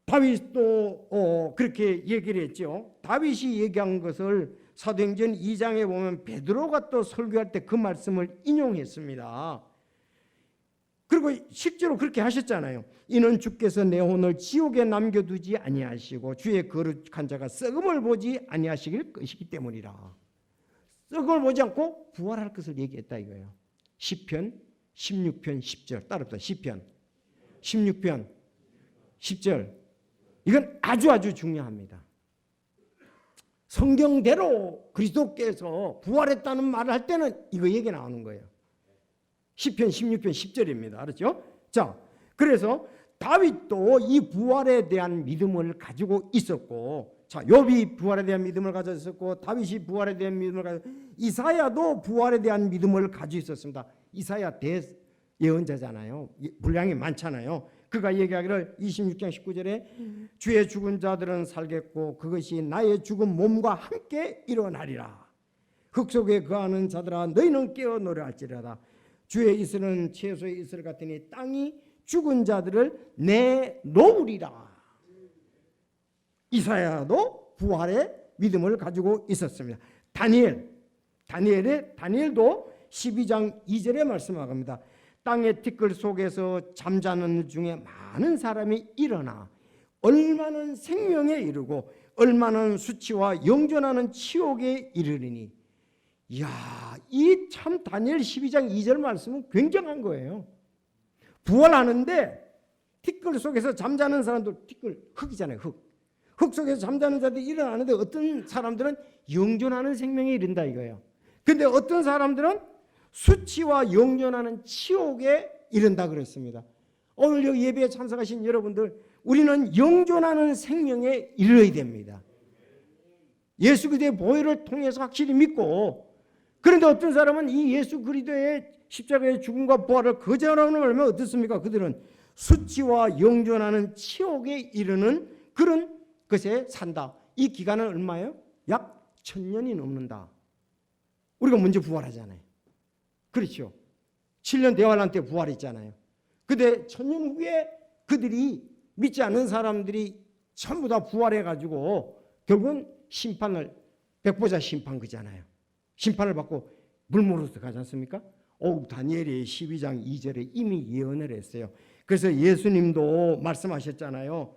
다윗도 그렇게 얘기를 했죠. 다윗이 얘기한 것을 사도행전 2장에 보면 베드로가 또 설교할 때 그 말씀을 인용했습니다. 그리고 실제로 그렇게 하셨잖아요. 이는 주께서 내 혼을 지옥에 남겨두지 아니하시고 주의 거룩한 자가 썩음을 보지 아니하시길 것이기 때문이라. 썩음을 보지 않고 부활할 것을 얘기했다 이거예요. 시편 16편 10절 따라합시다. 시편 16편 10절 이건 아주 중요합니다. 성경대로 그리스도께서 부활했다는 말을 할 때는 이거 얘기 나오는 거예요. 시편 16편 10절입니다. 알았죠? 자, 그래서 다윗도 이 부활에 대한 믿음을 가지고 있었고, 자, 욥이 부활에 대한 믿음을 가지고 있었고, 다윗이 부활에 대한 믿음을 가지고, 이사야도 부활에 대한 믿음을 가지고 있었습니다. 이사야 대예언자잖아요. 분량이 많잖아요. 그가 얘기하기를 26장 19절에 주의 죽은 자들은 살겠고 그것이 나의 죽은 몸과 함께 일어나리라. 흙 속에 거하는 자들아 너희는 깨어 노래할지라다. 주의 이슬은 채소의 이슬 같으니 땅이 죽은 자들을 내놓으리라. 이사야도 부활의 믿음을 가지고 있었습니다. 다니엘도 12장 2절에 말씀합니다. 땅의 티끌 속에서 잠자는 중에 많은 사람이 일어나 얼마는 생명에 이르고 얼마는 수치와 영존하는 치욕에 이르리니. 이야, 이 참 다니엘 12장 2절 말씀은 굉장한 거예요. 부활하는데 티끌 속에서 잠자는 사람들, 티끌 흙이잖아요. 흙 속에서 잠자는 자들이 일어나는데 어떤 사람들은 영존하는 생명에 이른다 이거예요. 근데 어떤 사람들은 수치와 영존하는 치욕에 이른다 그랬습니다. 오늘 여기 예배에 참석하신 여러분들, 우리는 영존하는 생명에 이르러야 됩니다. 예수 그리스도의 보혈을 통해서 확실히 믿고, 그런데 어떤 사람은 이 예수 그리스도의 십자가의 죽음과 부활을 거절하는 걸 하면 어떻습니까? 그들은 수치와 영존하는 치욕에 이르는 그런 것에 산다. 이 기간은 얼마예요? 약 1000년이 넘는다. 우리가 먼저 부활하잖아요. 그렇죠. 7년 대환란 때 부활했잖아요. 근데 1000년 후에 그들이 믿지 않는 사람들이 전부 다 부활해가지고 결국은 심판을, 백보자 심판 그잖아요. 심판을 받고 물무로 들어가지 않습니까? 다니엘이 12장 2절에 이미 예언을 했어요. 그래서 예수님도 말씀하셨잖아요.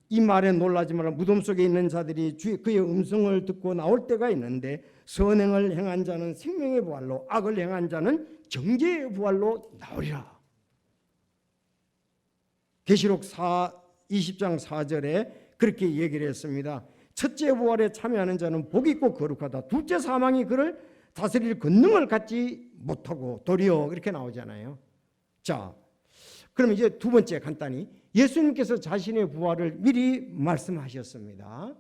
이 말에 놀라지 마라. 무덤 속에 있는 자들이 그의 음성을 듣고 나올 때가 있는데 선행을 행한 자는 생명의 부활로, 악을 행한 자는 정죄의 부활로 나오리라. 계시록 20장 4절에 그렇게 얘기를 했습니다. 첫째 부활에 참여하는 자는 복이 있고 거룩하다. 둘째 사망이 그를 다스릴 권능을 갖지 못하고 도리어, 이렇게 나오잖아요. 자, 그럼 이제 두 번째 간단히 예수님께서 자신의 부활을 미리 말씀하셨습니다.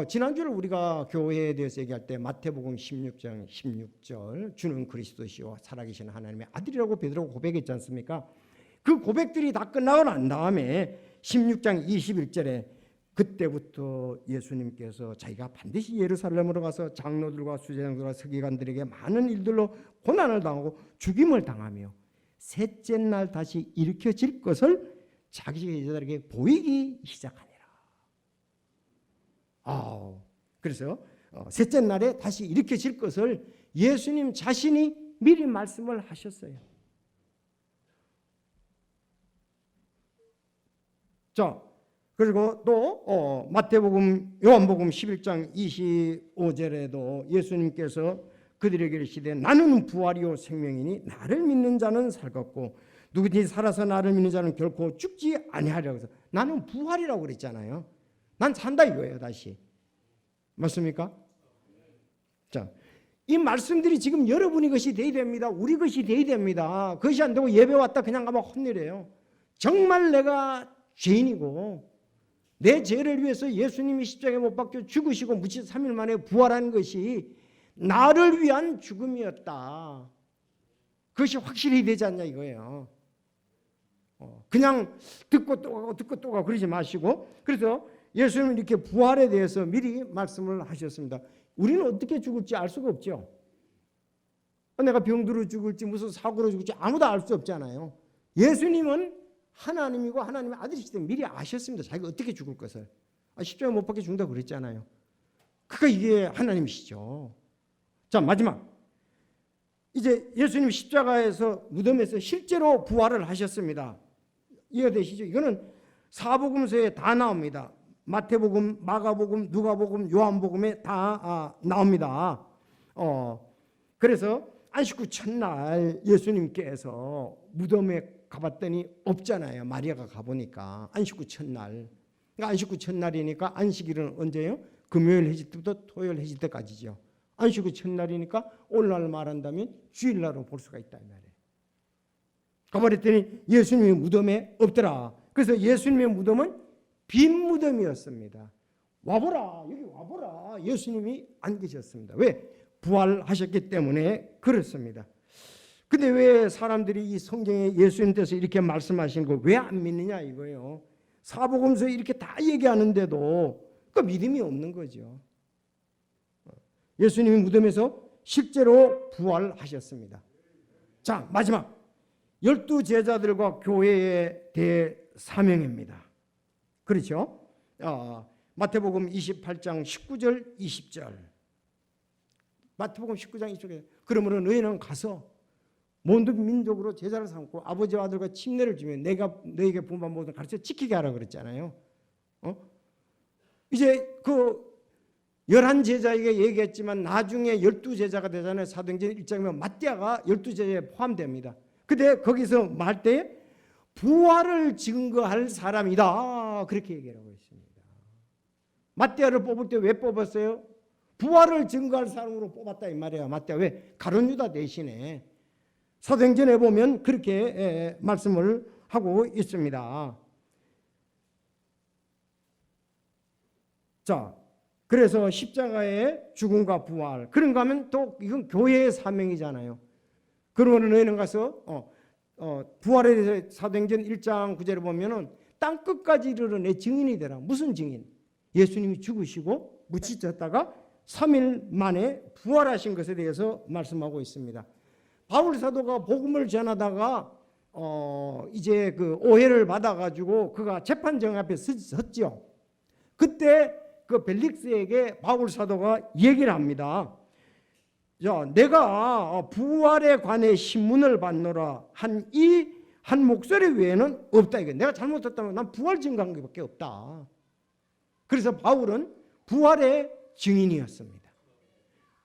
지난주를 우리가 교회에 대해서 얘기할 때 마태복음 16장 16절 주는 그리스도시요 살아계신 하나님의 아들이라고 베드로가 고백했지 않습니까? 그 고백들이 다 끝나고 난 다음에 16장 21절에 그때부터 예수님께서 자기가 반드시 예루살렘으로 가서 장로들과 수제장들과 서기관들에게 많은 일들로 고난을 당하고 죽임을 당하며 셋째 날 다시 일으켜질 것을 자기 제자들에게 보이기 시작하니라. 그래서 셋째 날에 다시 일으켜질 것을 예수님 자신이 미리 말씀을 하셨어요. 자, 그리고 또 마태복음, 요한복음 11장 25절에도 예수님께서 그들에게 이르시되 나는 부활이요 생명이니 나를 믿는 자는 살 것고 누구든지 살아서 나를 믿는 자는 결코 죽지 아니하리라고 해서 나는 부활이라고 그랬잖아요. 난 산다 이거예요. 다시 맞습니까? 자, 이 말씀들이 지금 여러분이 것이 돼야 됩니다. 우리 것이 돼야 됩니다. 그것이 안 되고 예배 왔다 그냥 가면 혼내래요. 정말 내가 죄인이고 내 죄를 위해서 예수님이 십자가에 못 박혀 죽으시고 무치 3일 만에 부활한 것이 나를 위한 죽음이었다. 그것이 확실히 되지 않냐 이거예요. 그냥 듣고 또 가고 듣고 또 가고 그러지 마시고, 그래서 예수님은 이렇게 부활에 대해서 미리 말씀을 하셨습니다. 우리는 어떻게 죽을지 알 수가 없죠. 내가 병들어 죽을지 무슨 사고로 죽을지 아무도 알 수 없잖아요. 예수님은 하나님이고 하나님의 아들이시기 때문에 미리 아셨습니다. 자기가 어떻게 죽을 것을. 십자가에 못 박혀 죽는다고 그랬잖아요. 그러니까 이게 하나님이시죠. 자, 마지막. 이제 예수님 십자가에서 무덤에서 실제로 부활을 하셨습니다. 이해되시죠? 이거는 사복음서에 다 나옵니다. 마태복음, 마가복음, 누가복음, 요한복음에 다 나옵니다. 그래서 안식구 첫날 예수님께서 무덤에 가봤더니 없잖아요. 마리아가 가보니까 안식구 첫날. 그러니까 안식구 첫날이니까 안식일은 언제요? 금요일 해질 때부터 토요일 해질 때까지죠. 안식구 첫날이니까 오늘날 말한다면 주일날로 볼 수가 있다 이 말이에요. 가버렸더니 예수님의 무덤에 없더라. 그래서 예수님의 무덤은 빈 무덤이었습니다. 와보라, 여기 와보라. 예수님이 안 계셨습니다. 왜? 부활하셨기 때문에 그렇습니다. 근데 왜 사람들이 이 성경에 예수님께서 이렇게 말씀하신 걸 왜 안 믿느냐 이거예요. 사복음서에 이렇게 다 얘기하는데도 그 믿음이 없는 거죠. 예수님이 무덤에서 실제로 부활하셨습니다. 자, 마지막 12 제자들과 교회의 대사명입니다. 그렇죠? 마태복음 28장 19절 20절. 마태복음 19장 20절. 그러므로 너희는 가서 모든 민족으로 제자를 삼고 아버지와 아들과 침례를 주며 내가 너에게 분반 모든 가르쳐 지키게 하라 그랬잖아요. 이제 그 11제자에게 얘기했지만 나중에 12제자가 되잖아요. 사도행전 1장이면 마띠아가 12제자에 포함됩니다. 근데 거기서 말 때 부활을 증거할 사람이다 그렇게 얘기를 하고 있습니다. 마띠아를 뽑을 때 왜 뽑았어요? 부활을 증거할 사람으로 뽑았다 이 말이에요. 마띠아 왜? 가룟 유다 대신에. 사도행전에 보면 그렇게 말씀을 하고 있습니다. 자, 그래서 십자가의 죽음과 부활. 그런가 하면 또 이건 교회의 사명이잖아요. 그러면 너희는 가서 부활에 대해서 사도행전 1장 9절에 보면은 땅 끝까지 이르러 내 증인이 되라. 무슨 증인? 예수님이 죽으시고 묻히셨다가 3일 만에 부활하신 것에 대해서 말씀하고 있습니다. 바울 사도가 복음을 전하다가 이제 그 오해를 받아가지고 그가 재판정 앞에 섰죠. 그때 그 벨릭스에게 바울 사도가 얘기를 합니다. 자, 내가 부활에 관해 신문을 받노라 한 이 한 목소리 외에는 없다. 이거 내가 잘못했다면 난 부활 증거한 것밖에 없다. 그래서 바울은 부활의 증인이었습니다.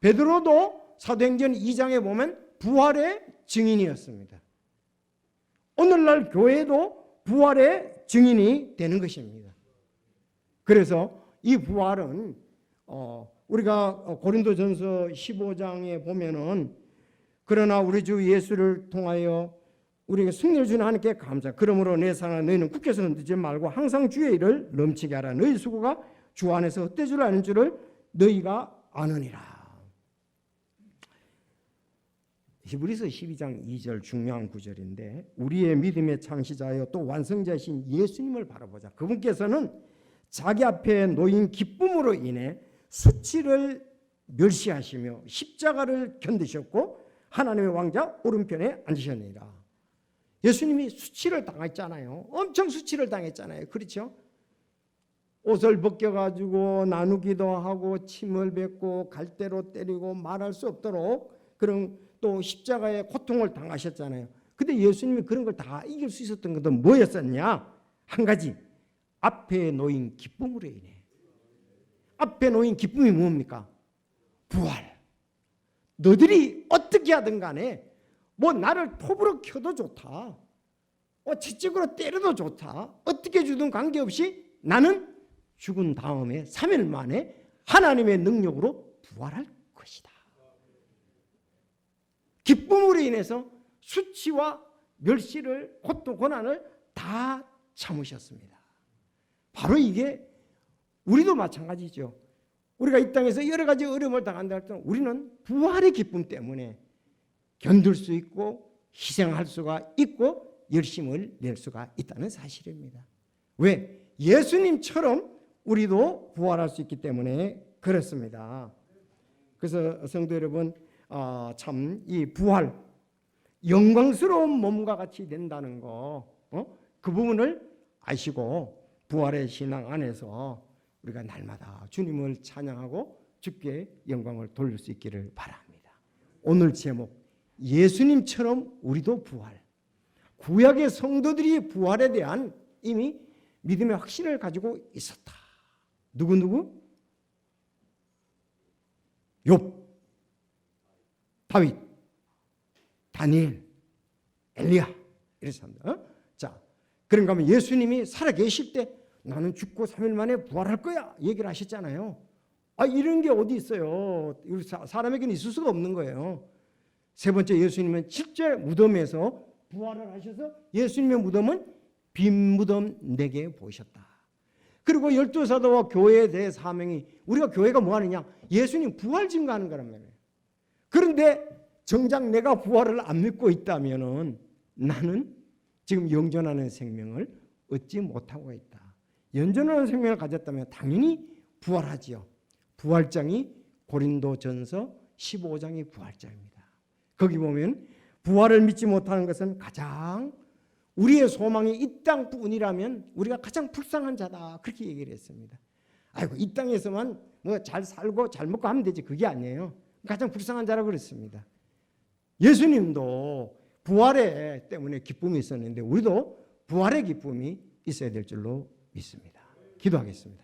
베드로도 사도행전 2장에 보면 부활의 증인이었습니다. 오늘날 교회도 부활의 증인이 되는 것입니다. 그래서 이 부활은 우리가 고린도전서 15장에 보면은 그러나 우리 주 예수를 통하여 우리가 승리를 주는 하나님께 감사. 그러므로 내 사랑아 너희는 굳게 서는지 말고 항상 주의 일을 넘치게 하라. 너희 수고가 주 안에서 헛될 줄 아는 줄을 너희가 아느니라. 히브리서 12장 2절 중요한 구절인데 우리의 믿음의 창시자여 또 완성자이신 예수님을 바라보자. 그분께서는 자기 앞에 놓인 기쁨으로 인해 수치를 멸시하시며 십자가를 견디셨고 하나님의 왕자 오른편에 앉으셨느니라. 예수님이 수치를 당했잖아요. 엄청 수치를 당했잖아요. 그렇죠? 옷을 벗겨가지고 나누기도 하고 침을 뱉고 갈대로 때리고 말할 수 없도록 그런 또 십자가의 고통을 당하셨잖아요. 근데 예수님이 그런 걸 다 이길 수 있었던 것은 뭐였었냐? 한 가지, 앞에 놓인 기쁨으로 인해. 앞에 놓인 기쁨이 뭡니까? 부활. 너들이 어떻게 하든 간에 뭐 나를 톱으로 켜도 좋다, 채찍으로 때려도 좋다, 어떻게 주든 관계없이 나는 죽은 다음에 3일 만에 하나님의 능력으로 부활할 것이다. 기쁨으로 인해서 수치와 멸시를, 고통, 고난을 다 참으셨습니다. 바로 이게 우리도 마찬가지죠. 우리가 이 땅에서 여러 가지 어려움을 당한다 할 때 우리는 부활의 기쁨 때문에 견딜 수 있고 희생할 수가 있고 열심을 낼 수가 있다는 사실입니다. 왜? 예수님처럼 우리도 부활할 수 있기 때문에 그렇습니다. 그래서 성도 여러분, 참 이 부활, 영광스러운 몸과 같이 된다는 거, 그 부분을 아시고 부활의 신앙 안에서 우리가 날마다 주님을 찬양하고 주께 영광을 돌릴 수 있기를 바랍니다. 오늘 제목, 예수님처럼 우리도 부활. 구약의 성도들이 부활에 대한 이미 믿음의 확신을 가지고 있었다. 누구? 욥, 다윗, 다니엘, 엘리야, 이런 사람들. 자, 그런가 하면 예수님이 살아계실 때 나는 죽고 3일 만에 부활할 거야 얘기를 하셨잖아요. 이런 게 어디 있어요? 사람에게는 있을 수가 없는 거예요. 세 번째, 예수님은 실제 무덤에서 부활을 하셔서 예수님의 무덤은 빈 무덤 내게 보셨다. 그리고 12사도와 교회에 대해 사명이, 우리가 교회가 뭐 하느냐? 예수님 부활 증거하는 거란 말이에요. 그런데 정작 내가 부활을 안 믿고 있다면은 나는 지금 영존하는 생명을 얻지 못하고 있다. 영존하는 생명을 가졌다면 당연히 부활하지요. 부활장이 고린도전서 15장이 부활장입니다. 거기 보면 부활을 믿지 못하는 것은 가장 우리의 소망이 이 땅뿐이라면 우리가 가장 불쌍한 자다, 그렇게 얘기를 했습니다. 아이고 이 땅에서만 뭐 잘 살고 잘 먹고 하면 되지, 그게 아니에요. 가장 불쌍한 자라고 그랬습니다. 예수님도 부활에 때문에 기쁨이 있었는데 우리도 부활의 기쁨이 있어야 될 줄로 믿습니다. 기도하겠습니다.